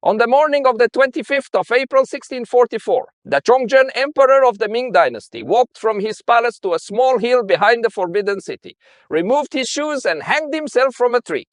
On the morning of the 25th of April 1644, the Chongzhen Emperor of the Ming dynasty walked from his palace to a small hill behind the Forbidden City, removed his shoes and hanged himself from a tree.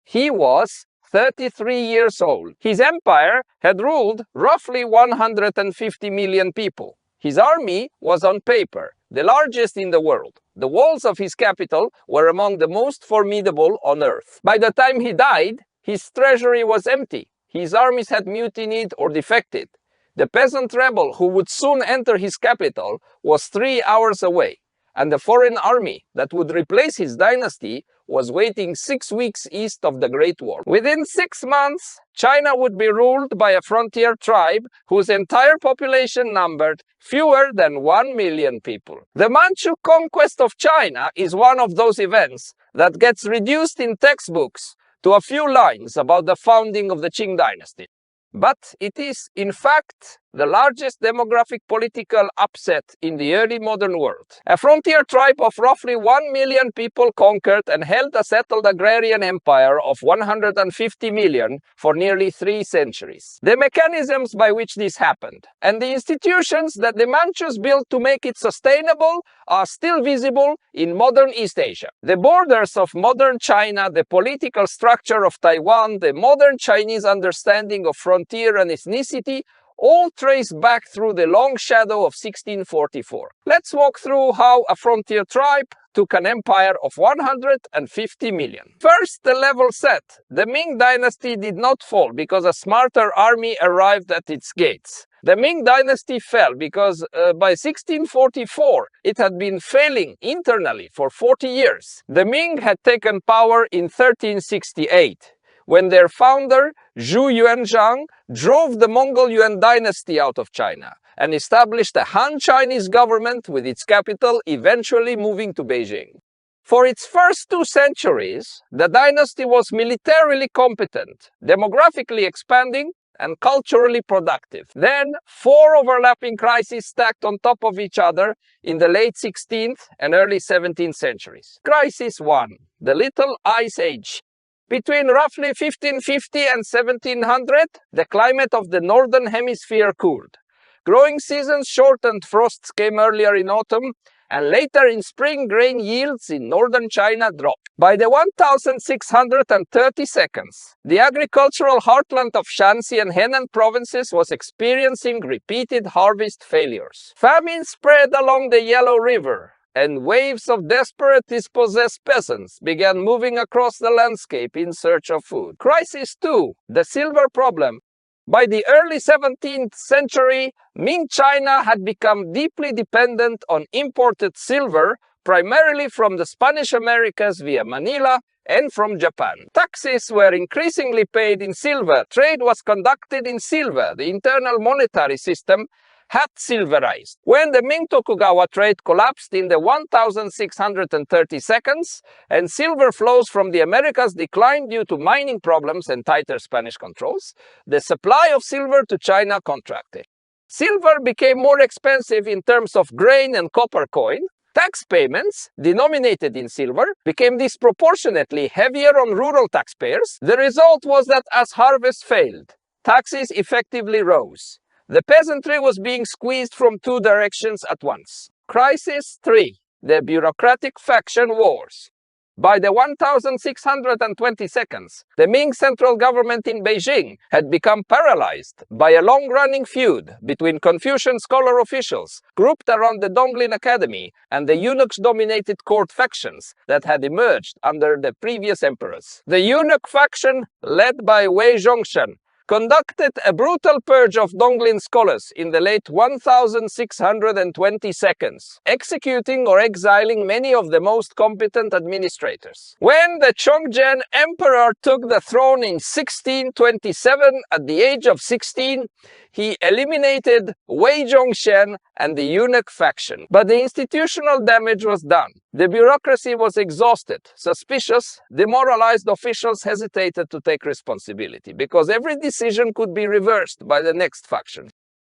He was 33 years old. His empire had ruled roughly 150 million people. His army was on paper the largest in the world. The walls of his capital were among the most formidable on earth. By the time he died, his treasury was empty. His armies had mutinied or defected. The peasant rebel who would soon enter his capital was 3 hours away, and the foreign army that would replace his dynasty was waiting 6 weeks east of the Great Wall. Within 6 months, China would be ruled by a frontier tribe whose entire population numbered fewer than 1 million people. The Manchu conquest of China is one of those events that gets reduced in textbooks to a few lines about the founding of the Qing dynasty. But it is, in fact, the largest demographic political upset in the early modern world. A frontier tribe of roughly 1 million people conquered and held a settled agrarian empire of 150 million for nearly 3 centuries. The mechanisms by which this happened and the institutions that the Manchus built to make it sustainable are still visible in modern East Asia. The borders of modern China, the political structure of Taiwan, the modern Chinese understanding of frontier and ethnicity all trace back through the long shadow of 1644. Let's walk through how a frontier tribe took an empire of 150 million. First, the level set. The Ming dynasty did not fall because a smarter army arrived at its gates. The Ming dynasty fell because by 1644 it had been failing internally for 40 years. The Ming had taken power in 1368. When their founder, Zhu Yuanzhang, drove the Mongol Yuan dynasty out of China and established a Han Chinese government with its capital eventually moving to Beijing. For its first 2 centuries, the dynasty was militarily competent, demographically expanding, and culturally productive. Then, 4 overlapping crises stacked on top of each other in the late 16th and early 17th centuries. Crisis 1, the Little Ice Age. Between roughly 1550 and 1700, the climate of the northern hemisphere cooled. Growing seasons shortened, frosts came earlier in autumn, and later in spring grain yields in northern China dropped. By the 1632, the agricultural heartland of Shanxi and Henan provinces was experiencing repeated harvest failures. Famine spread along the Yellow River, and waves of desperate, dispossessed peasants began moving across the landscape in search of food. Crisis 2, the silver problem. By the early 17th century, Ming China had become deeply dependent on imported silver, primarily from the Spanish Americas via Manila and from Japan. Taxes were increasingly paid in silver. Trade was conducted in silver. The internal monetary system had silverized. When the Ming Tokugawa trade collapsed in the 1632 and silver flows from the Americas declined due to mining problems and tighter Spanish controls, the supply of silver to China contracted. Silver became more expensive in terms of grain and copper coin. Tax payments, denominated in silver, became disproportionately heavier on rural taxpayers. The result was that as harvest failed, taxes effectively rose. The peasantry was being squeezed from 2 directions at once. Crisis 3, the bureaucratic faction wars. By the 1622, the Ming central government in Beijing had become paralyzed by a long-running feud between Confucian scholar officials grouped around the Donglin Academy and the eunuchs-dominated court factions that had emerged under the previous emperors. The eunuch faction, led by Wei Zhongshan, conducted a brutal purge of Donglin scholars in the late 1622, executing or exiling many of the most competent administrators. When the Chongzhen Emperor took the throne in 1627 at the age of 16, he eliminated Wei Zhongshan and the eunuch faction. But the institutional damage was done. The bureaucracy was exhausted. Suspicious, demoralized officials hesitated to take responsibility because every decision could be reversed by the next faction.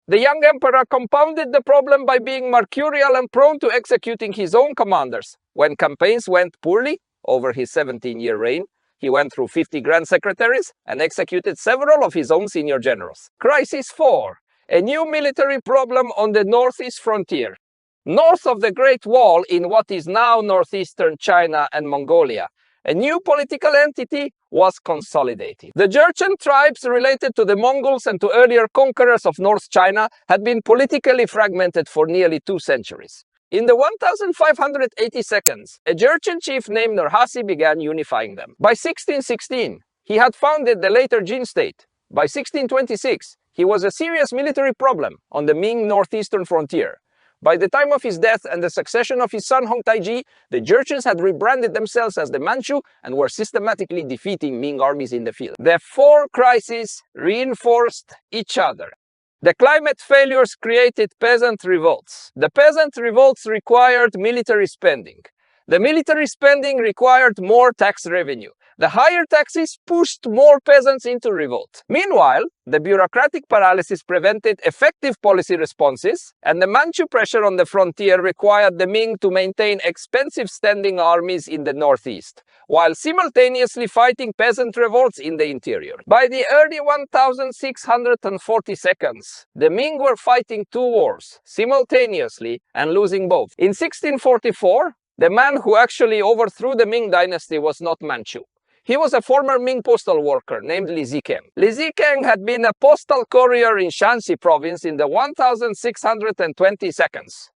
The young emperor compounded the problem by being mercurial and prone to executing his own commanders. When campaigns went poorly over his 17-year reign, He went through 50 grand secretaries and executed several of his own senior generals. Crisis 4. A new military problem on the northeast frontier. North of the Great Wall in what is now northeastern China and Mongolia, a new political entity was consolidating. The Jurchen tribes related to the Mongols and to earlier conquerors of North China had been politically fragmented for nearly 2 centuries. In the 1582, a Jurchen chief named Nurhaci began unifying them. By 1616, he had founded the later Jin state. By 1626, he was a serious military problem on the Ming northeastern frontier. By the time of his death and the succession of his son Hong Taiji, the Jurchens had rebranded themselves as the Manchu and were systematically defeating Ming armies in the field. The 4 crises reinforced each other. The climate failures created peasant revolts. The peasant revolts required military spending. The military spending required more tax revenue. The higher taxes pushed more peasants into revolt. Meanwhile, the bureaucratic paralysis prevented effective policy responses, and the Manchu pressure on the frontier required the Ming to maintain expensive standing armies in the northeast, while simultaneously fighting peasant revolts in the interior. By the early 1642s, the Ming were fighting 2 wars simultaneously and losing both. In 1644, the man who actually overthrew the Ming dynasty was not Manchu. He was a former Ming postal worker named Li Zikeng. Li Zikeng had been a postal courier in Shanxi province in the 1622s.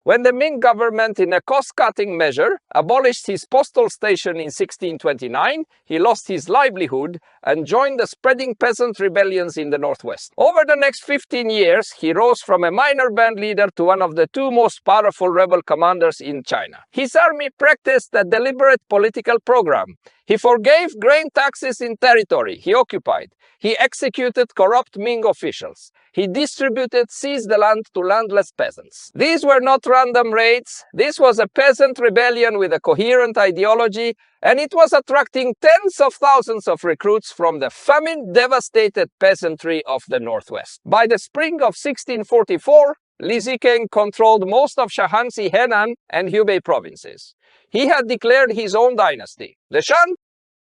When the Ming government, in a cost-cutting measure, abolished his postal station in 1629, he lost his livelihood and joined the spreading peasant rebellions in the northwest. Over the next 15 years, he rose from a minor band leader to one of the 2 most powerful rebel commanders in China. His army practiced a deliberate political program. He forgave grain taxes in territory he occupied. He executed corrupt Ming officials. He distributed seized land to landless peasants. These were not random raids. This was a peasant rebellion with a coherent ideology, and it was attracting tens of thousands of recruits from the famine-devastated peasantry of the northwest. By the spring of 1644, Li Zikeng controlled most of Shaanxi, Henan, and Hubei provinces. He had declared his own dynasty, the Shan.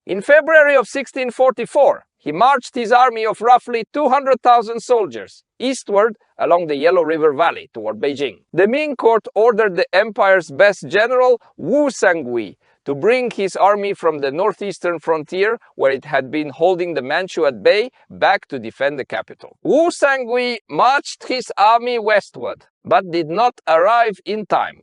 In February of 1644, he marched his army of roughly 200,000 soldiers eastward along the Yellow River Valley toward Beijing. The Ming court ordered the empire's best general, Wu Sangui, to bring his army from the northeastern frontier, where it had been holding the Manchu at bay, back to defend the capital. Wu Sangui marched his army westward, but did not arrive in time.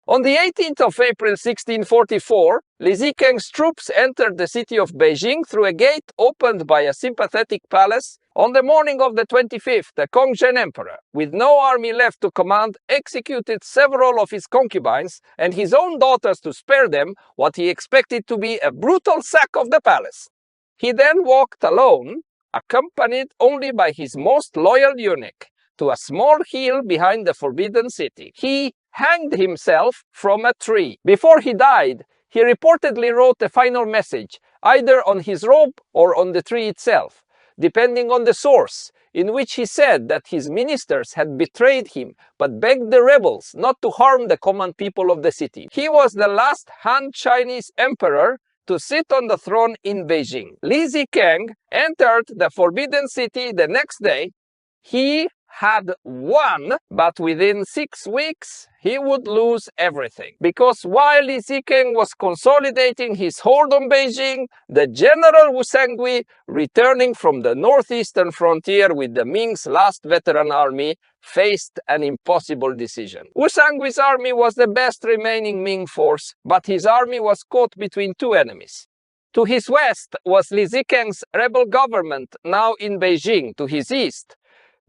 On the 18th of April 1644, Li Zikeng's troops entered the city of Beijing through a gate opened by a sympathetic palace. On the morning of the 25th, the Chongzhen Emperor, with no army left to command, executed several of his concubines and his own daughters to spare them what he expected to be a brutal sack of the palace. He then walked alone, accompanied only by his most loyal eunuch, to a small hill behind the forbidden city. He hanged himself from a tree. Before he died, he reportedly wrote a final message, either on his robe or on the tree itself, depending on the source, in which he said that his ministers had betrayed him, but begged the rebels not to harm the common people of the city. He was the last Han Chinese emperor to sit on the throne in Beijing. Li Zikeng entered the forbidden city the next day. He had won, but within 6 weeks, he would lose everything. Because while Li Zikeng was consolidating his hold on Beijing, the general Wu Sangui, returning from the northeastern frontier with the Ming's last veteran army, faced an impossible decision. Wu Sangui's army was the best remaining Ming force, but his army was caught between 2 enemies. To his west was Li Zikeng's rebel government, now in Beijing. To his east,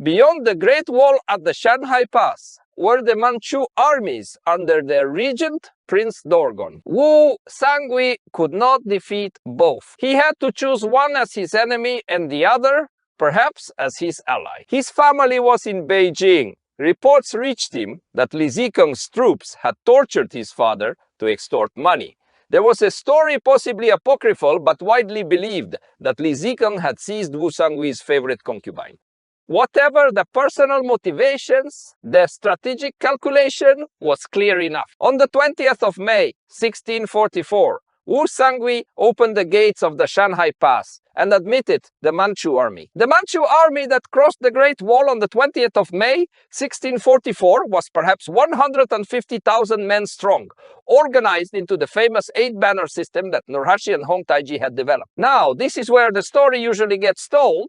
beyond the Great Wall at the Shanhai Pass, were the Manchu armies under their regent, Prince Dorgon. Wu Sangui could not defeat both. He had to choose one as his enemy and the other, perhaps, as his ally. His family was in Beijing. Reports reached him that Li Zikeng's troops had tortured his father to extort money. There was a story, possibly apocryphal, but widely believed, that Li Zikeng had seized Wu Sangui's favorite concubine. Whatever the personal motivations, the strategic calculation was clear enough. On the 20th of May, 1644, Wu Sangui opened the gates of the Shanhai Pass and admitted the Manchu army. The Manchu army that crossed the Great Wall on the 20th of May, 1644 was perhaps 150,000 men strong, organized into the famous 8-banner system that Nurhaci and Hong Taiji had developed. Now, this is where the story usually gets told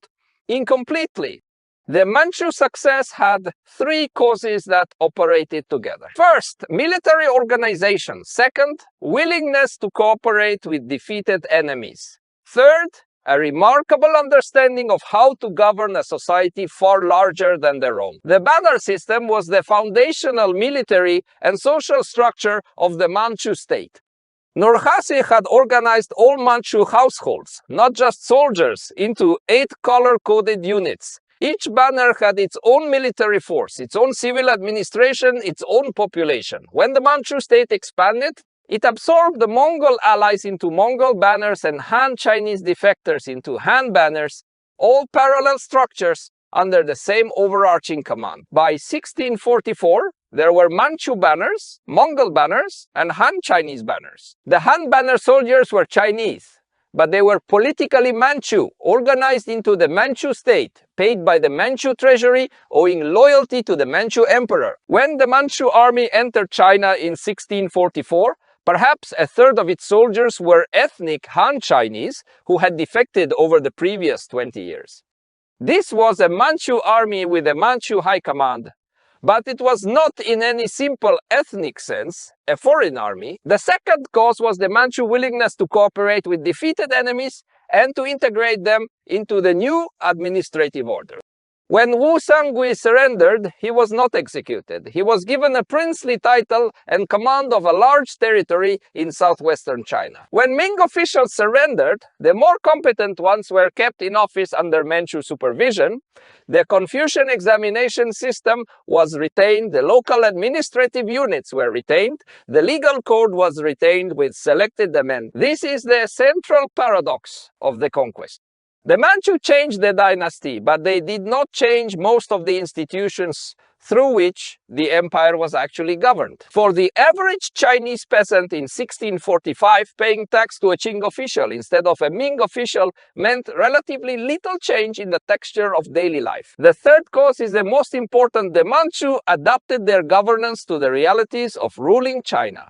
incompletely. The Manchu success had 3 causes that operated together. First, military organization. Second, willingness to cooperate with defeated enemies. Third, a remarkable understanding of how to govern a society far larger than their own. The banner system was the foundational military and social structure of the Manchu state. Nurhaci had organized all Manchu households, not just soldiers, into 8 color-coded units. Each banner had its own military force, its own civil administration, its own population. When the Manchu state expanded, it absorbed the Mongol allies into Mongol banners and Han Chinese defectors into Han banners, all parallel structures under the same overarching command. By 1644, there were Manchu banners, Mongol banners, and Han Chinese banners. The Han banner soldiers were Chinese, but they were politically Manchu, organized into the Manchu state, paid by the Manchu treasury, owing loyalty to the Manchu emperor. When the Manchu army entered China in 1644, perhaps a third of its soldiers were ethnic Han Chinese who had defected over the previous 20 years. This was a Manchu army with a Manchu high command, but it was not in any simple ethnic sense a foreign army. The second cause was the Manchu willingness to cooperate with defeated enemies and to integrate them into the new administrative order. When Wu Sangui surrendered, he was not executed. He was given a princely title and command of a large territory in southwestern China. When Ming officials surrendered, the more competent ones were kept in office under Manchu supervision. The Confucian examination system was retained, the local administrative units were retained, the legal code was retained with selected amendments. This is the central paradox of the conquest. The Manchu changed the dynasty, but they did not change most of the institutions through which the empire was actually governed. For the average Chinese peasant in 1645, paying tax to a Qing official instead of a Ming official meant relatively little change in the texture of daily life. The third cause is the most important. The Manchu adapted their governance to the realities of ruling China.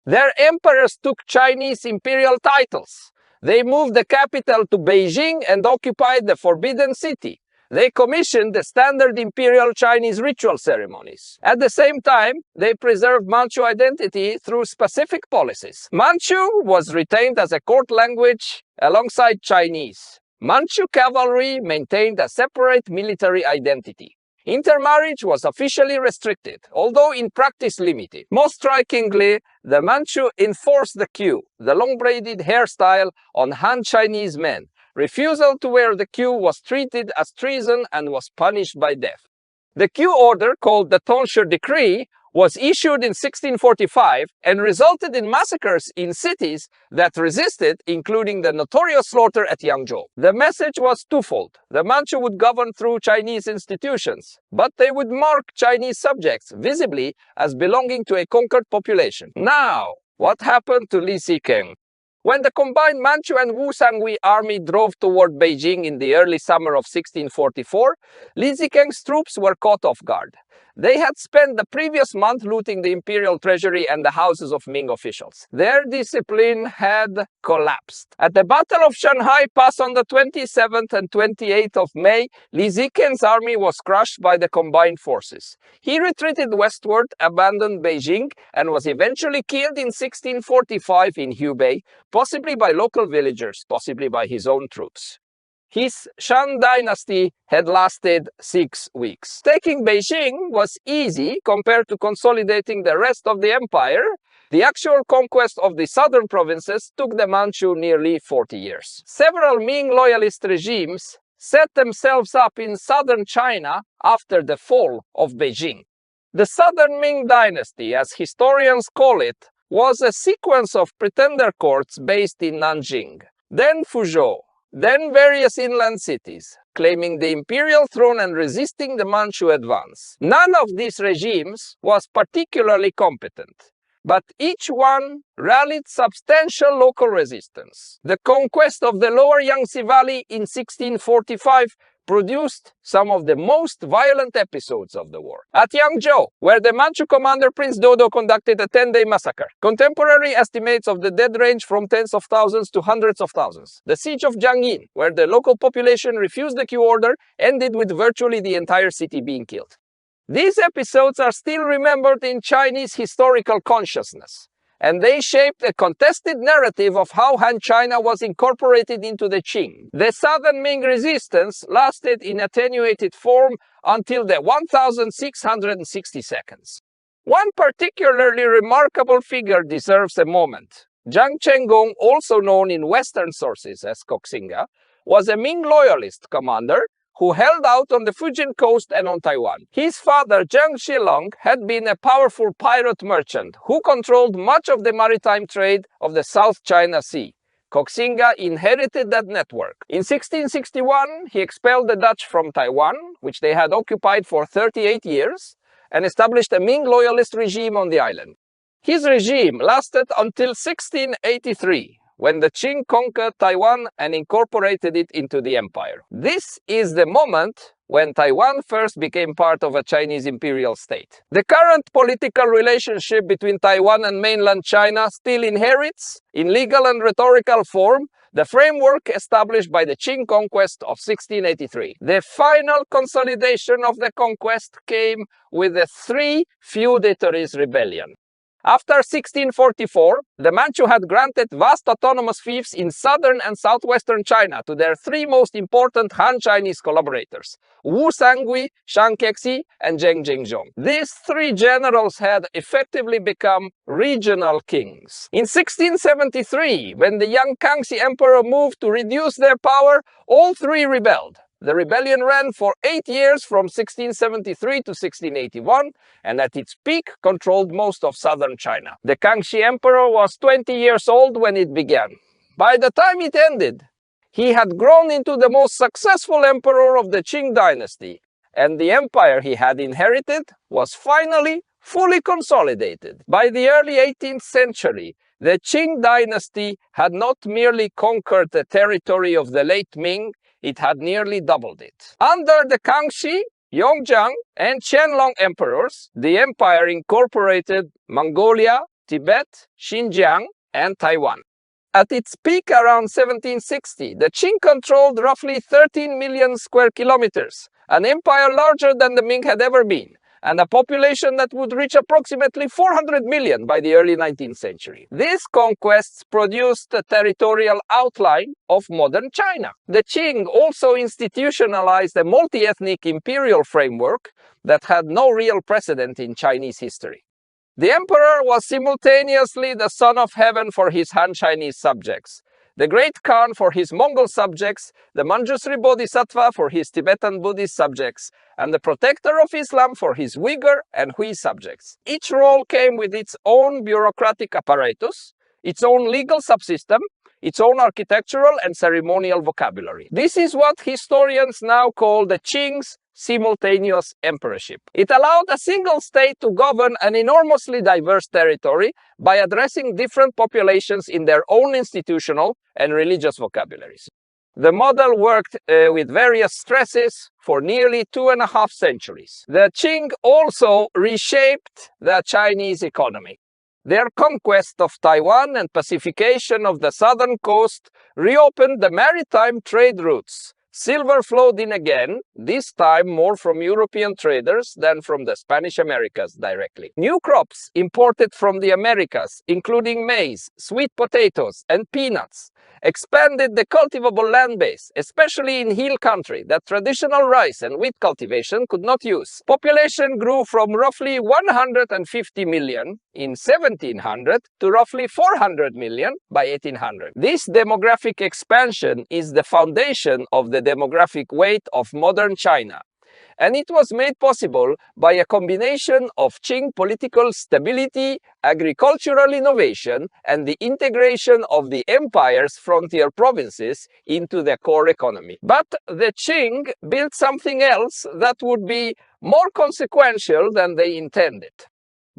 Their emperors took Chinese imperial titles. They moved the capital to Beijing and occupied the Forbidden City. They commissioned the standard imperial Chinese ritual ceremonies. At the same time, they preserved Manchu identity through specific policies. Manchu was retained as a court language alongside Chinese. Manchu cavalry maintained a separate military identity. Intermarriage was officially restricted, although in practice limited. Most strikingly, the Manchu enforced the queue, the long-braided hairstyle, on Han Chinese men. Refusal to wear the queue was treated as treason and was punished by death. The queue order, called the Tonsure Decree, was issued in 1645 and resulted in massacres in cities that resisted, including the notorious slaughter at Yangzhou. The message was twofold. The Manchu would govern through Chinese institutions, but they would mark Chinese subjects visibly as belonging to a conquered population. Now, what happened to Li Zikeng? When the combined Manchu and Wu Sangui army drove toward Beijing in the early summer of 1644, Li Zikeng's troops were caught off guard. They had spent the previous month looting the imperial treasury and the houses of Ming officials. Their discipline had collapsed. At the Battle of Shanhai Pass on the 27th and 28th of May, Li Zikeng's army was crushed by the combined forces. He retreated westward, abandoned Beijing, and was eventually killed in 1645 in Hubei, possibly by local villagers, possibly by his own troops. His Shan dynasty had lasted 6 weeks. Taking Beijing was easy compared to consolidating the rest of the empire. The actual conquest of the southern provinces took the Manchu nearly 40 years. Several Ming loyalist regimes set themselves up in southern China after the fall of Beijing. The southern Ming dynasty, as historians call it, was a sequence of pretender courts based in Nanjing, then Fuzhou, then various inland cities, claiming the imperial throne and resisting the Manchu advance. None of these regimes was particularly competent. but each one rallied substantial local resistance. The conquest of the lower Yangtze Valley in 1645 produced some of the most violent episodes of the war. At Yangzhou, where the Manchu commander Prince Dodo conducted a 10-day massacre, contemporary estimates of the dead range from tens of thousands to hundreds of thousands. The siege of Jiangyin, where the local population refused the Q order, ended with virtually the entire city being killed. These episodes are still remembered in Chinese historical consciousness, and they shaped a contested narrative of how Han China was incorporated into the Qing. The southern Ming resistance lasted in attenuated form until the 1662. One particularly remarkable figure deserves a moment. Zhang Chenggong, also known in Western sources as Koxinga, was a Ming loyalist commander who held out on the Fujian coast and on Taiwan. His father, Zhang Xilong, had been a powerful pirate merchant who controlled much of the maritime trade of the South China Sea. Koxinga inherited that network. In 1661, he expelled the Dutch from Taiwan, which they had occupied for 38 years, and established a Ming loyalist regime on the island. His regime lasted until 1683. When the Qing conquered Taiwan and incorporated it into the empire. This is the moment when Taiwan first became part of a Chinese imperial state. The current political relationship between Taiwan and mainland China still inherits, in legal and rhetorical form, the framework established by the Qing conquest of 1683. The final consolidation of the conquest came with the Three Feudatories Rebellion. After 1644, the Manchu had granted vast autonomous fiefs in southern and southwestern China to their three most important Han Chinese collaborators, Wu Sangui, Shang Kexi, and Zheng Jingzhong. These three generals had effectively become regional kings. In 1673, when the young Chongzhen Emperor moved to reduce their power, all three rebelled. The rebellion ran for 8 years from 1673 to 1681 and at its peak controlled most of southern China. The Chongzhen Emperor was 20 years old when it began. By the time it ended, he had grown into the most successful emperor of the Qing dynasty, and the empire he had inherited was finally fully consolidated. By the early 18th century, the Qing dynasty had not merely conquered the territory of the late Ming, it had nearly doubled it. Under the Kangxi, Yongzheng, and Qianlong emperors, the empire incorporated Mongolia, Tibet, Xinjiang, and Taiwan. At its peak around 1760, the Qing controlled roughly 13 million square kilometers, an empire larger than the Ming had ever been, and a population that would reach approximately 400 million by the early 19th century. These conquests produced a territorial outline of modern China. The Qing also institutionalized a multi-ethnic imperial framework that had no real precedent in Chinese history. The emperor was simultaneously the son of heaven for his Han Chinese subjects, the great Khan for his Mongol subjects, the Manjusri Bodhisattva for his Tibetan Buddhist subjects, and the protector of Islam for his Uyghur and Hui subjects. Each role came with its own bureaucratic apparatus, its own legal subsystem, its own architectural and ceremonial vocabulary. This is what historians now call the Qing's simultaneous emperorship. It allowed a single state to govern an enormously diverse territory by addressing different populations in their own institutional and religious vocabularies. The model worked with various stresses for nearly 2.5 centuries. The Qing also reshaped the Chinese economy. Their conquest of Taiwan and pacification of the southern coast reopened the maritime trade routes. Silver flowed in again, this time more from European traders than from the Spanish Americas directly. New crops imported from the Americas, including maize, sweet potatoes, and peanuts, expanded the cultivable land base, especially in hill country that traditional rice and wheat cultivation could not use. Population grew from roughly 150 million in 1700 to roughly 400 million by 1800. This demographic expansion is the foundation of the demographic weight of modern China, and it was made possible by a combination of Qing political stability, agricultural innovation, and the integration of the empire's frontier provinces into their core economy. But the Qing built something else that would be more consequential than they intended.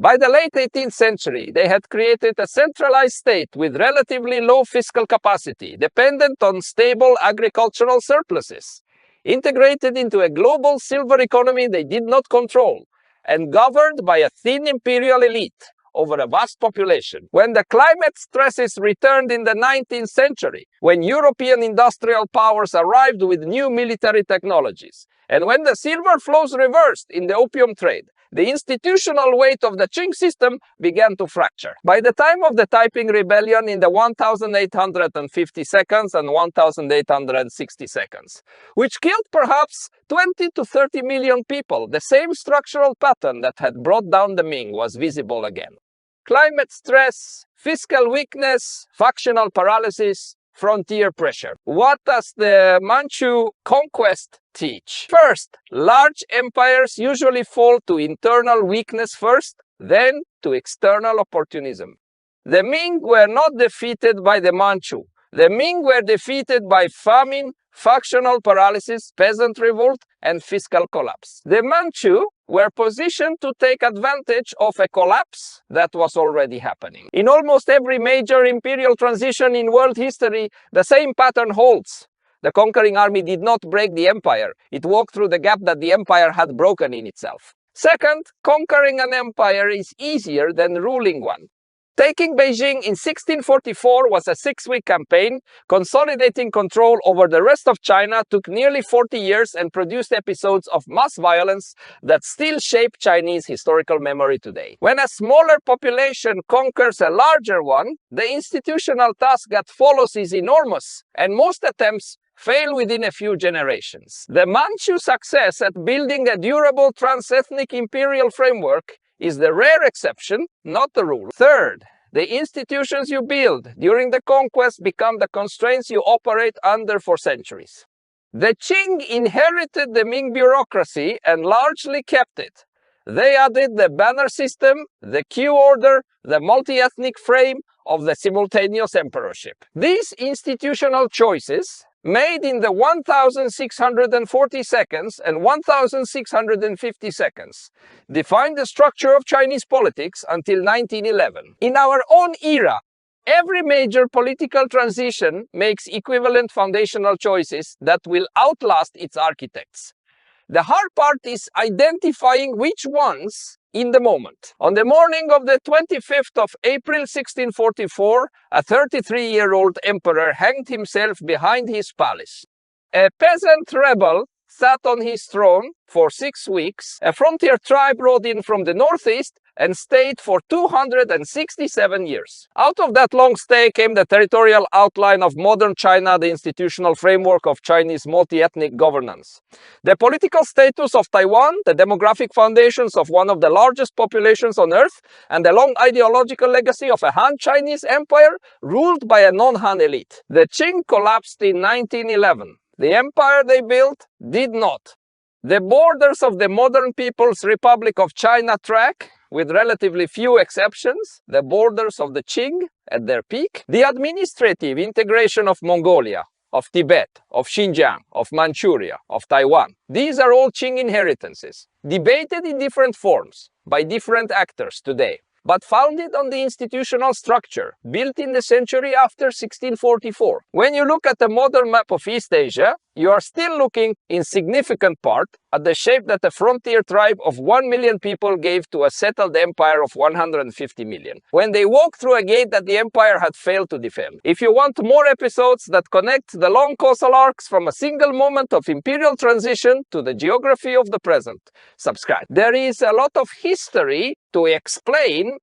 By the late 18th century, they had created a centralized state with relatively low fiscal capacity, dependent on stable agricultural surpluses, integrated into a global silver economy they did not control, and governed by a thin imperial elite over a vast population. When the climate stresses returned in the 19th century, when European industrial powers arrived with new military technologies, and when the silver flows reversed in the opium trade, the institutional weight of the Qing system began to fracture. By the time of the Taiping Rebellion in the 1852nd and 1862nd, which killed perhaps 20 to 30 million people, the same structural pattern that had brought down the Ming was visible again. Climate stress, fiscal weakness, factional paralysis, frontier pressure. What does the Manchu conquest teach? First, large empires usually fall to internal weakness first, then to external opportunism. The Ming were not defeated by the Manchu. The Ming were defeated by famine, factional paralysis, peasant revolt, and fiscal collapse. The Manchu were positioned to take advantage of a collapse that was already happening. In almost every major imperial transition in world history, the same pattern holds. The conquering army did not break the empire. It walked through the gap that the empire had broken in itself. Second, conquering an empire is easier than ruling one. Taking Beijing in 1644 was a 6-week campaign. Consolidating control over the rest of China took nearly 40 years and produced episodes of mass violence that still shape Chinese historical memory today. When a smaller population conquers a larger one, the institutional task that follows is enormous, and most attempts fail within a few generations. The Manchu success at building a durable trans-ethnic imperial framework is the rare exception, not the rule. Third, the institutions you build during the conquest become the constraints you operate under for centuries. The Qing inherited the Ming bureaucracy and largely kept it. They added the banner system, the queue order, the multi-ethnic frame of the simultaneous emperorship. These institutional choices, made in the 1642nd and 1652nd, defined the structure of Chinese politics until 1911. In our own era, every major political transition makes equivalent foundational choices that will outlast its architects. The hard part is identifying which ones in the moment. On the morning of the 25th of April 1644, a 33-year-old emperor hanged himself behind his palace. A peasant rebel sat on his throne for 6 weeks. A frontier tribe rode in from the northeast and stayed for 267 years. Out of that long stay came the territorial outline of modern China, the institutional framework of Chinese multi-ethnic governance. The political status of Taiwan, the demographic foundations of one of the largest populations on earth, and the long ideological legacy of a Han Chinese empire ruled by a non-Han elite. The Qing collapsed in 1911. The empire they built did not. The borders of the modern People's Republic of China track, with relatively few exceptions, the borders of the Qing at their peak, the administrative integration of Mongolia, of Tibet, of Xinjiang, of Manchuria, of Taiwan. These are all Qing inheritances, debated in different forms by different actors today, but founded on the institutional structure built in the century after 1644. When you look at the modern map of East Asia, you are still looking in significant part at the shape that a frontier tribe of 1 million people gave to a settled empire of 150 million, when they walked through a gate that the empire had failed to defend. If you want more episodes that connect the long causal arcs from a single moment of imperial transition to the geography of the present, subscribe. There is a lot of history to explain